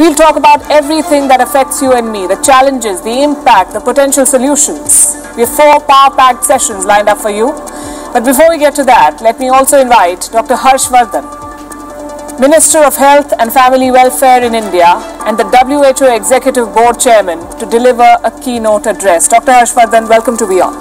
We'll talk about everything that affects you and me, the challenges, the impact, the potential solutions. We have 4 power-packed sessions lined up for you. But before we get to that, let me also invite Dr. Harsh Vardhan, Minister of Health and Family Welfare in India and the WHO Executive Board Chairman, to deliver a keynote address. Dr. Harsh Vardhan, welcome to Beyond.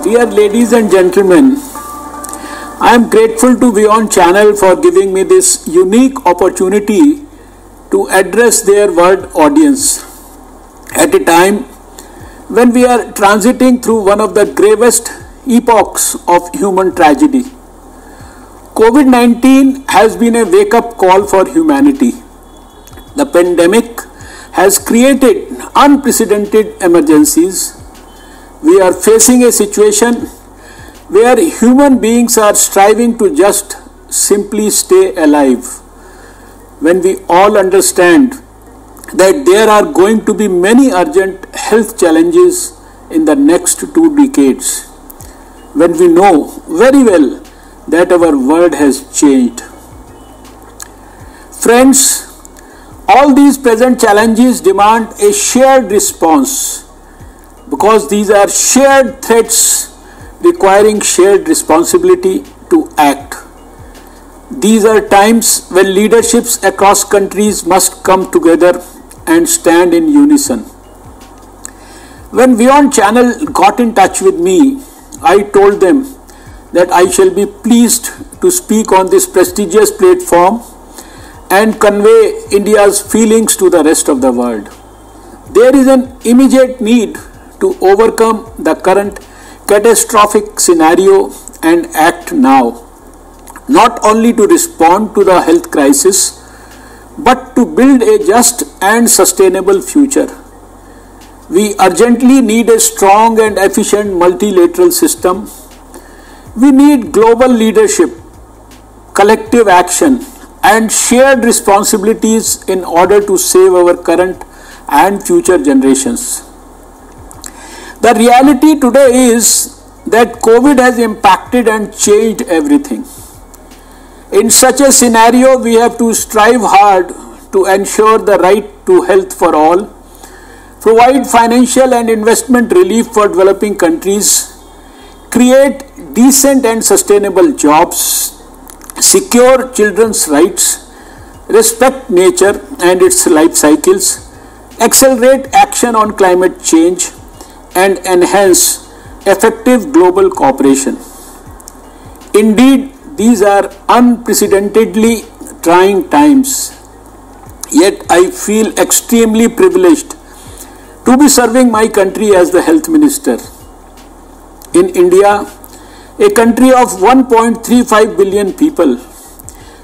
Dear ladies and gentlemen, I am grateful to Beyond Channel for giving me this unique opportunity to address their world audience at a time when we are transiting through one of the gravest epochs of human tragedy. COVID-19 has been a wake-up call for humanity. The pandemic has created unprecedented emergencies. We are facing a situation where human beings are striving to just simply stay alive. When we all understand that there are going to be many urgent health challenges in the next 2 decades, when we know very well that our world has changed. Friends, all these present challenges demand a shared response because these are shared threats requiring shared responsibility to act. These are times when leaderships across countries must come together and stand in unison. When Beyond Channel got in touch with me, I told them that I shall be pleased to speak on this prestigious platform and convey India's feelings to the rest of the world. There is an immediate need to overcome the current catastrophic scenario and act now, not only to respond to the health crisis, but to build a just and sustainable future. We urgently need a strong and efficient multilateral system. We need global leadership, collective action, and shared responsibilities in order to save our current and future generations. The reality today is that COVID has impacted and changed everything. In such a scenario, we have to strive hard to ensure the right to health for all, provide financial and investment relief for developing countries, create decent and sustainable jobs, secure children's rights, respect nature and its life cycles, accelerate action on climate change, and enhance effective global cooperation. Indeed, these are unprecedentedly trying times. Yet I feel extremely privileged to be serving my country as the health minister. In India, a country of 1.35 billion people,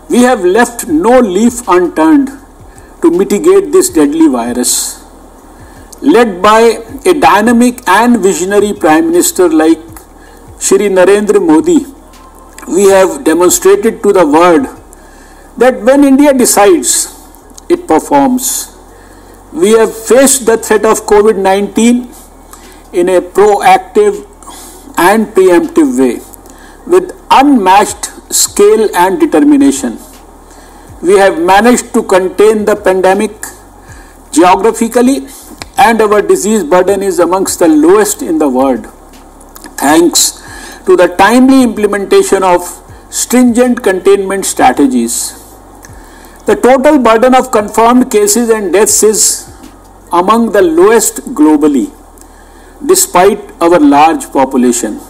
we have left no leaf unturned to mitigate this deadly virus. Led by a dynamic and visionary Prime Minister like Shri Narendra Modi, we have demonstrated to the world that when India decides, it performs. We have faced the threat of COVID-19 in a proactive and preemptive way with unmatched scale and determination. We have managed to contain the pandemic geographically, and our disease burden is amongst the lowest in the world, thanks to the timely implementation of stringent containment strategies. The total burden of confirmed cases and deaths is among the lowest globally, despite our large population.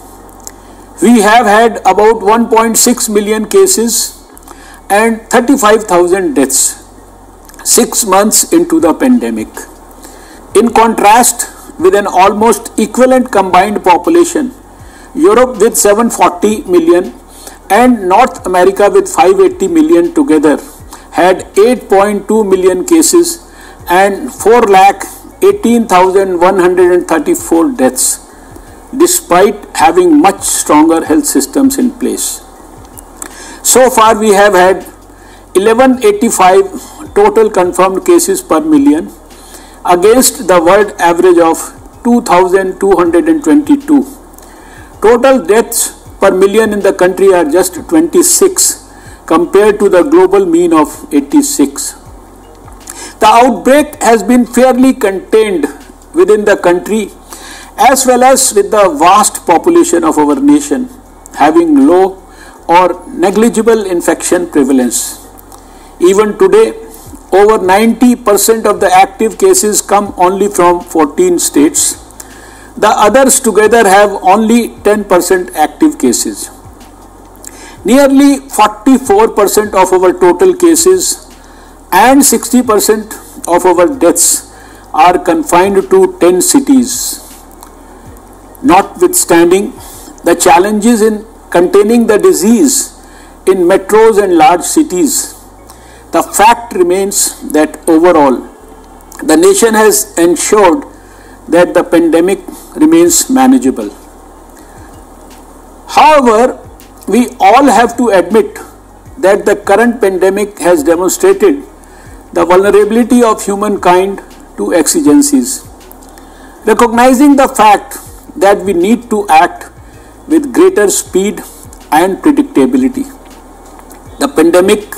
We have had about 1.6 million cases and 35,000 deaths 6 months into the pandemic. In contrast, with an almost equivalent combined population, Europe with 740 million and North America with 580 million together had 8.2 million cases and 4,18,134 deaths, despite having much stronger health systems in place. So far, we have had 1185 total confirmed cases per million, against the world average of 2,222. Total deaths per million in the country are just 26 compared to the global mean of 86. The outbreak has been fairly contained within the country as well as with the vast population of our nation having low or negligible infection prevalence. Even today, over 90% of the active cases come only from 14 states. The others together have only 10% active cases. Nearly 44% of our total cases and 60% of our deaths are confined to 10 cities. Notwithstanding the challenges in containing the disease in metros and large cities, the fact remains that overall the nation has ensured that the pandemic remains manageable. However, we all have to admit that the current pandemic has demonstrated the vulnerability of humankind to exigencies. Recognizing the fact that we need to act with greater speed and predictability, the pandemic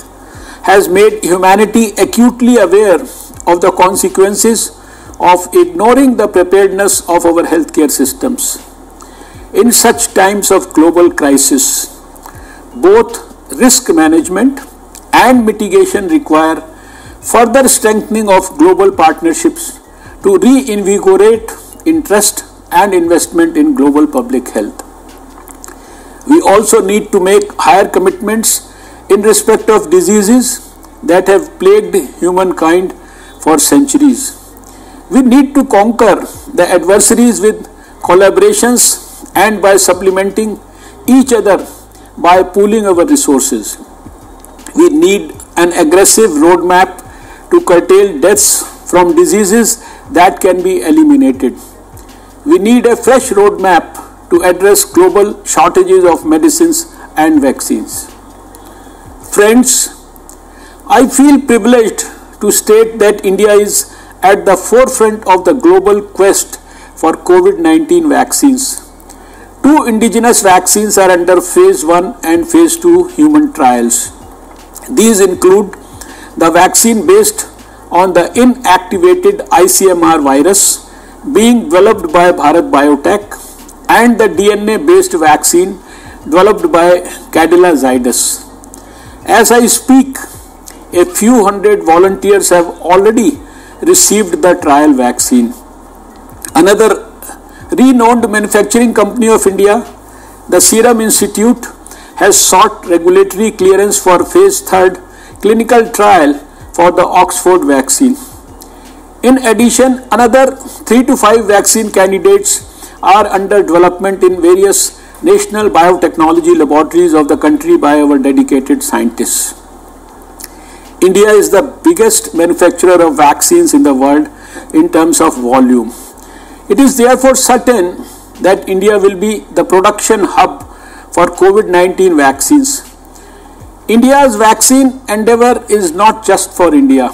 has made humanity acutely aware of the consequences of ignoring the preparedness of our healthcare systems. In such times of global crisis, both risk management and mitigation require further strengthening of global partnerships to reinvigorate interest and investment in global public health. We also need to make higher commitments in respect of diseases that have plagued humankind for centuries. We need to conquer the adversaries with collaborations and by supplementing each other by pooling our resources. We need an aggressive roadmap to curtail deaths from diseases that can be eliminated. We need a fresh roadmap to address global shortages of medicines and vaccines. Friends, I feel privileged to state that India is at the forefront of the global quest for COVID-19 vaccines. 2 indigenous vaccines are under phase 1 and phase 2 human trials. These include the vaccine based on the inactivated ICMR virus being developed by Bharat Biotech and the DNA based vaccine developed by Cadila Zydus. As I speak, a few hundred volunteers have already received the trial vaccine. Another renowned manufacturing company of India, the Serum Institute, has sought regulatory clearance for phase 3 clinical trial for the Oxford vaccine. In addition, another 3 to 5 vaccine candidates are under development in various national biotechnology laboratories of the country by our dedicated scientists. India is the biggest manufacturer of vaccines in the world in terms of volume. It is therefore certain that India will be the production hub for COVID-19 vaccines. India's vaccine endeavor is not just for India,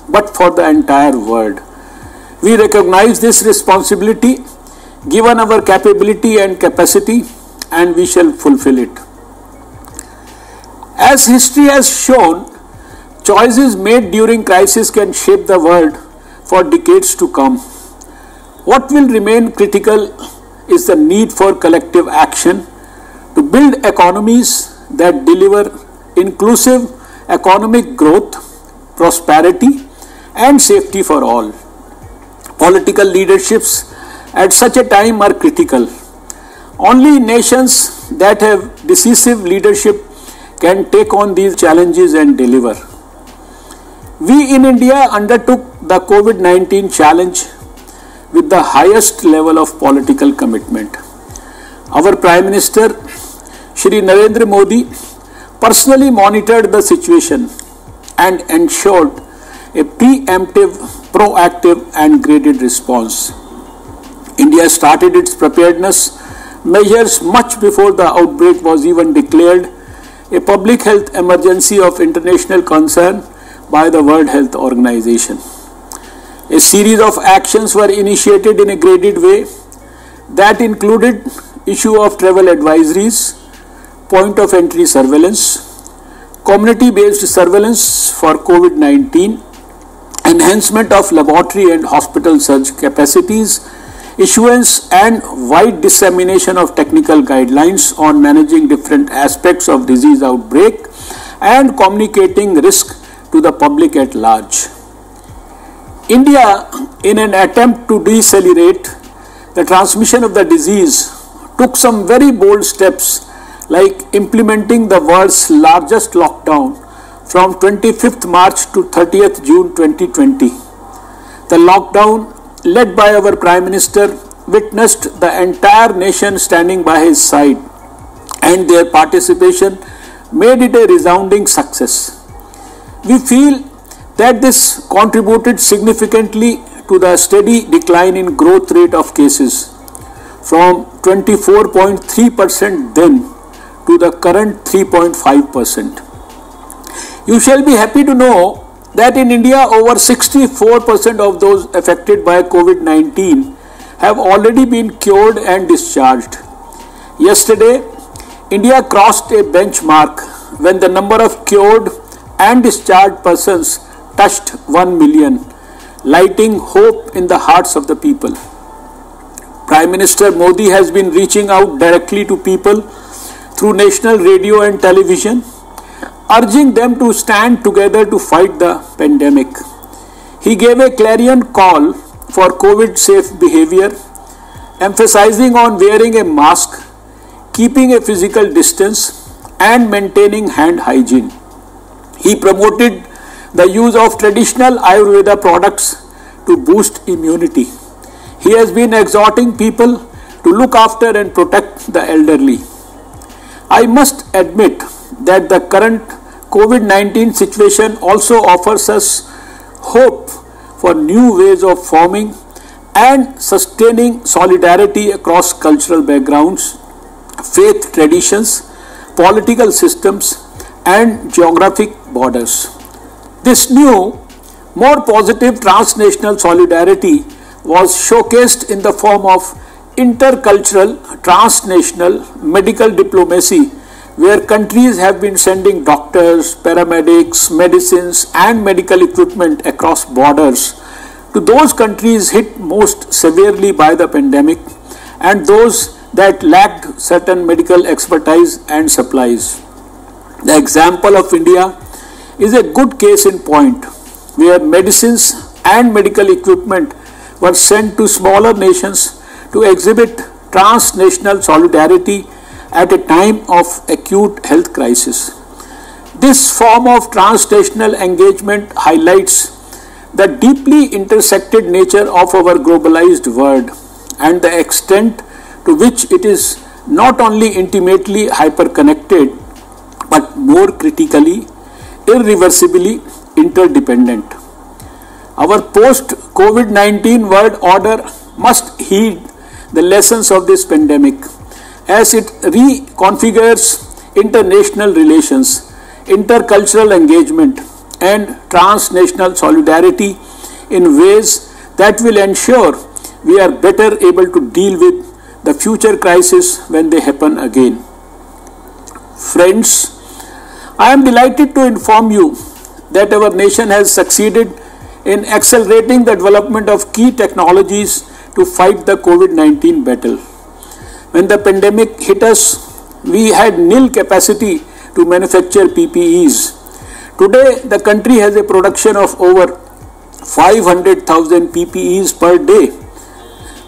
but for the entire world. We recognize this responsibility given our capability and capacity, and we shall fulfill it. As history has shown, choices made during crisis can shape the world for decades to come. What will remain critical is the need for collective action to build economies that deliver inclusive economic growth, prosperity, and safety for all. Political leaderships at such a time are critical. Only nations that have decisive leadership can take on these challenges and deliver. We in India undertook the COVID-19 challenge with the highest level of political commitment. Our Prime Minister, Shri Narendra Modi, personally monitored the situation and ensured a preemptive, proactive and graded response. India started its preparedness measures much before the outbreak was even declared a public health emergency of international concern by the World Health Organization. A series of actions were initiated in a graded way that included issue of travel advisories, point of entry surveillance, community-based surveillance for COVID-19, enhancement of laboratory and hospital surge capacities, issuance and wide dissemination of technical guidelines on managing different aspects of disease outbreak and communicating risk to the public at large. India, in an attempt to decelerate the transmission of the disease, took some very bold steps like implementing the world's largest lockdown from 25th March to 30th June 2020. The lockdown, led by our Prime Minister, witnessed the entire nation standing by his side, and their participation made it a resounding success. We feel that this contributed significantly to the steady decline in growth rate of cases from 24.3% then to the current 3.5%. You shall be happy to know that in India over 64% of those affected by COVID-19 have already been cured and discharged. Yesterday, India crossed a benchmark when the number of cured and discharged persons touched 1 million, lighting hope in the hearts of the people. Prime Minister Modi has been reaching out directly to people through national radio and television, urging them to stand together to fight the pandemic. He gave a clarion call for COVID-safe behavior, emphasizing on wearing a mask, keeping a physical distance, and maintaining hand hygiene. He promoted the use of traditional Ayurveda products to boost immunity. He has been exhorting people to look after and protect the elderly. I must admit that the current COVID-19 situation also offers us hope for new ways of forming and sustaining solidarity across cultural backgrounds, faith traditions, political systems, and geographic borders. This new, more positive transnational solidarity was showcased in the form of intercultural transnational medical diplomacy, where countries have been sending doctors, paramedics, medicines and medical equipment across borders to those countries hit most severely by the pandemic and those that lacked certain medical expertise and supplies. The example of India is a good case in point, where medicines and medical equipment were sent to smaller nations to exhibit transnational solidarity at a time of acute health crisis. This form of transnational engagement highlights the deeply intersected nature of our globalized world and the extent to which it is not only intimately hyperconnected but more critically, irreversibly interdependent. Our post-COVID-19 world order must heed the lessons of this pandemic as it reconfigures international relations, intercultural engagement and transnational solidarity in ways that will ensure we are better able to deal with the future crises when they happen again. Friends, I am delighted to inform you that our nation has succeeded in accelerating the development of key technologies to fight the COVID-19 battle. When the pandemic hit us, we had nil capacity to manufacture PPEs. Today, the country has a production of over 500,000 PPEs per day.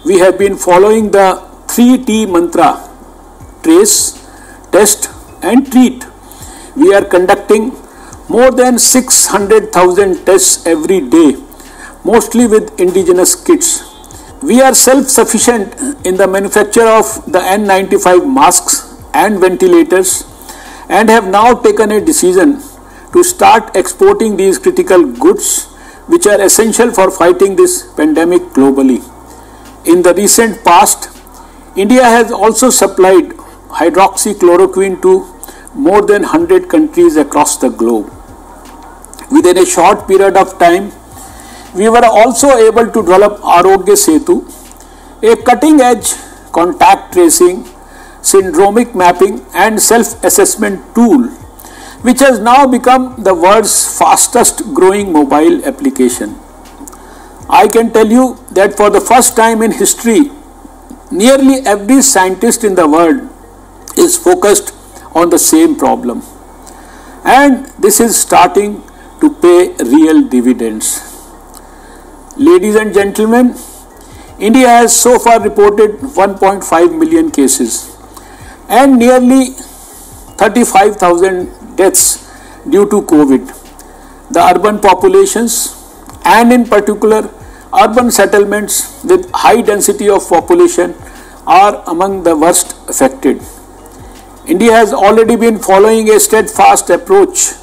We have been following the 3T mantra: trace, test and treat. We are conducting more than 600,000 tests every day, mostly with indigenous kits. We are self-sufficient in the manufacture of the N95 masks and ventilators and have now taken a decision to start exporting these critical goods which are essential for fighting this pandemic globally. In the recent past, India has also supplied hydroxychloroquine to more than 100 countries across the globe. Within a short period of time, we were also able to develop Arogya Setu, a cutting-edge contact tracing, syndromic mapping and self-assessment tool, which has now become the world's fastest growing mobile application. I can tell you that for the first time in history, nearly every scientist in the world is focused on the same problem. And this is starting to pay real dividends. Ladies and gentlemen, India has so far reported 1.5 million cases and nearly 35,000 deaths due to COVID. The urban populations, and in particular urban settlements with high density of population, are among the worst affected. India has already been following a steadfast approach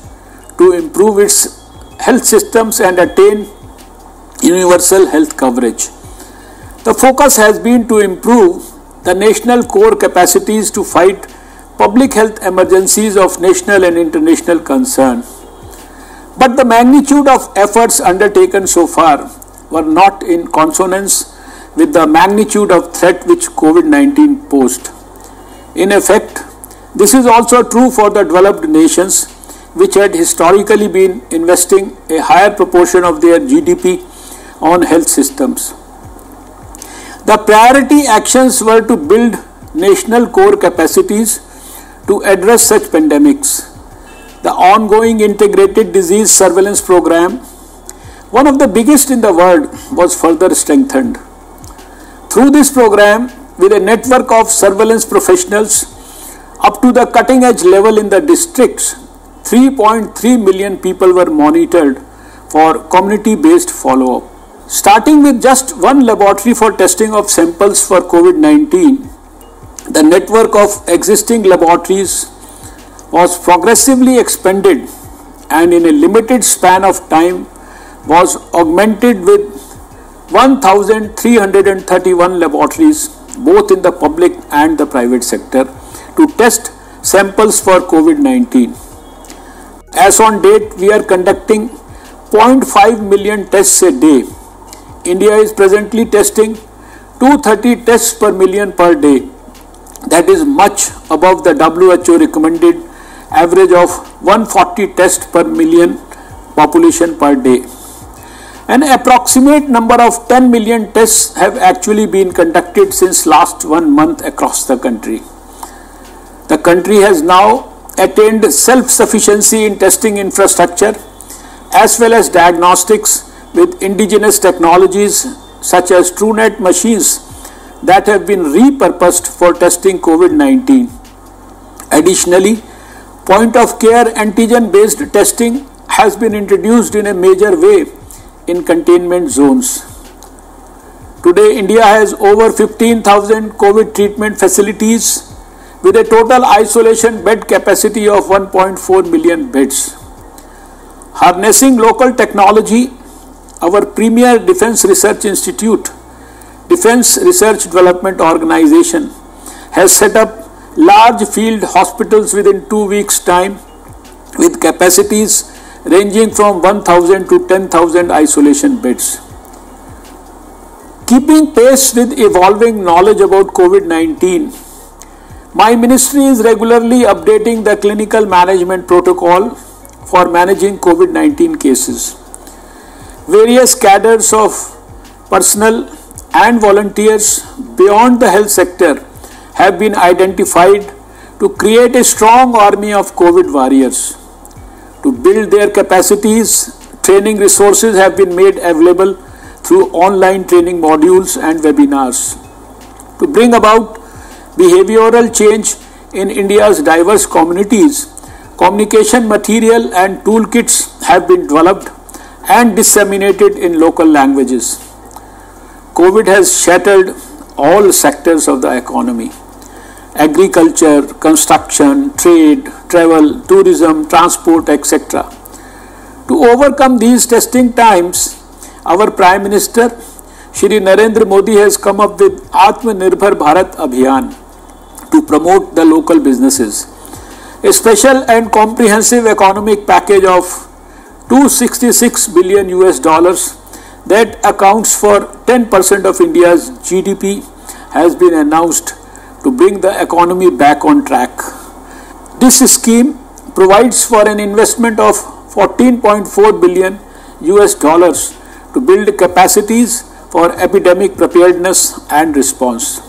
to improve its health systems and attain universal health coverage. The focus has been to improve the national core capacities to fight public health emergencies of national and international concern. But the magnitude of efforts undertaken so far were not in consonance with the magnitude of threat which COVID-19 posed. In effect, this is also true for the developed nations, which had historically been investing a higher proportion of their GDP on health systems. The priority actions were to build national core capacities to address such pandemics. The ongoing integrated disease surveillance program, one of the biggest in the world, was further strengthened. Through this program, with a network of surveillance professionals up to the cutting edge level in the districts, 3.3 million people were monitored for community-based follow-up. Starting with just one laboratory for testing of samples for COVID-19, the network of existing laboratories was progressively expanded and in a limited span of time was augmented with 1,331 laboratories, both in the public and the private sector, to test samples for COVID-19. As on date, we are conducting 0.5 million tests a day. India is presently testing 230 tests per million per day. That is much above the WHO recommended average of 140 tests per million population per day. An approximate number of 10 million tests have actually been conducted since last 1 month across the country. The country has now attained self-sufficiency in testing infrastructure as well as diagnostics with indigenous technologies such as TrueNet machines that have been repurposed for testing COVID-19. Additionally, point-of-care antigen-based testing has been introduced in a major way in containment zones. Today, India has over 15,000 COVID treatment facilities with a total isolation bed capacity of 1.4 million beds. Harnessing local technology, our premier Defence Research Institute, Defence Research Development Organization, has set up large field hospitals within 2 weeks' time with capacities ranging from 1,000 to 10,000 isolation beds. Keeping pace with evolving knowledge about COVID-19, my ministry is regularly updating the clinical management protocol for managing COVID-19 cases. Various cadres of personnel and volunteers beyond the health sector have been identified to create a strong army of COVID warriors. To build their capacities, training resources have been made available through online training modules and webinars. To bring about behavioral change in India's diverse communities, communication material and toolkits have been developed and disseminated in local languages. COVID has shattered all sectors of the economy: agriculture, construction, trade, travel, tourism, transport, etc. To overcome these testing times, our Prime Minister, Shri Narendra Modi, has come up with Atmanirbhar Bharat Abhiyan to promote the local businesses. A special and comprehensive economic package of $266 billion that accounts for 10% of India's GDP has been announced to bring the economy back on track. This scheme provides for an investment of $14.4 billion to build capacities for epidemic preparedness and response.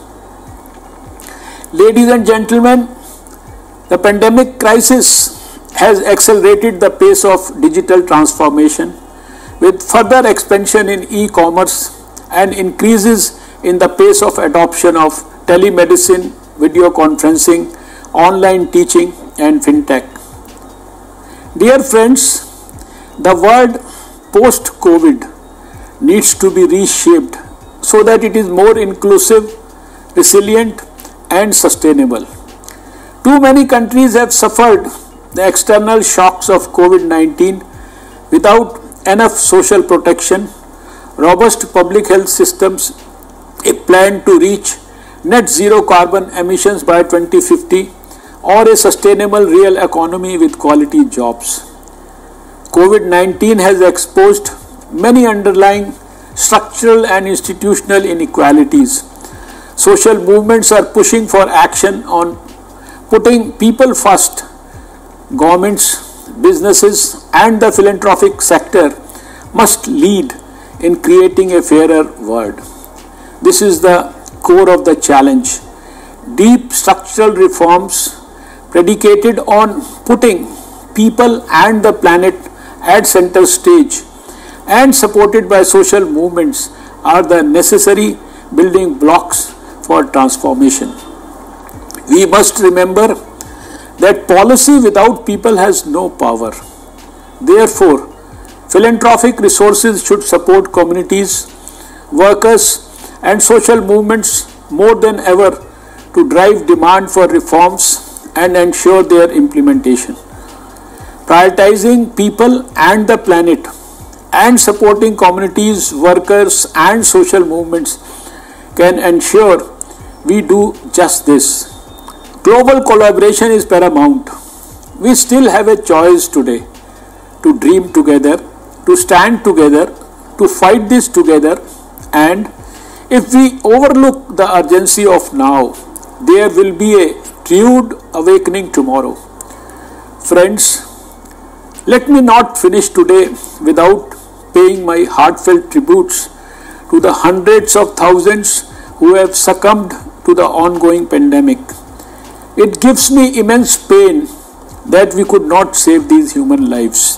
Ladies and gentlemen, the pandemic crisis has accelerated the pace of digital transformation with further expansion in e-commerce and increases in the pace of adoption of telemedicine, video conferencing, online teaching and fintech. Dear friends, the world post-COVID needs to be reshaped so that it is more inclusive, resilient and sustainable. Too many countries have suffered the external shocks of COVID-19 without enough social protection, robust public health systems, a plan to reach net zero carbon emissions by 2050, or a sustainable real economy with quality jobs. COVID-19 has exposed many underlying structural and institutional inequalities. Social movements are pushing for action on putting people first. Governments, businesses and the philanthropic sector must lead in creating a fairer world. This is the core of the challenge. Deep structural reforms predicated on putting people and the planet at center stage and supported by social movements are the necessary building blocks for transformation. We must remember that policy without people has no power. Therefore, philanthropic resources should support communities, workers and social movements more than ever to drive demand for reforms and ensure their implementation. Prioritizing people and the planet and supporting communities, workers and social movements can ensure we do just this. Global collaboration is paramount. We still have a choice today to dream together, to stand together, to fight this together, and if we overlook the urgency of now, there will be a renewed awakening tomorrow. Friends, let me not finish today without paying my heartfelt tributes to the hundreds of thousands who have succumbed to the ongoing pandemic. It gives me immense pain that we could not save these human lives.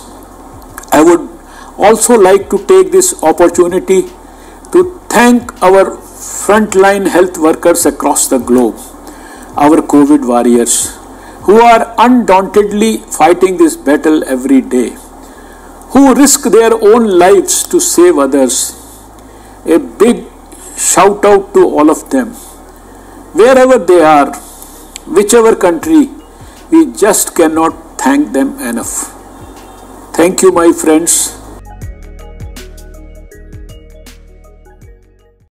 I would also like to take this opportunity to thank our frontline health workers across the globe, our COVID warriors, who are undauntedly fighting this battle every day, who risk their own lives to save others. A big shout out to all of them. Wherever they are, whichever country, we just cannot thank them enough. Thank you, my friends.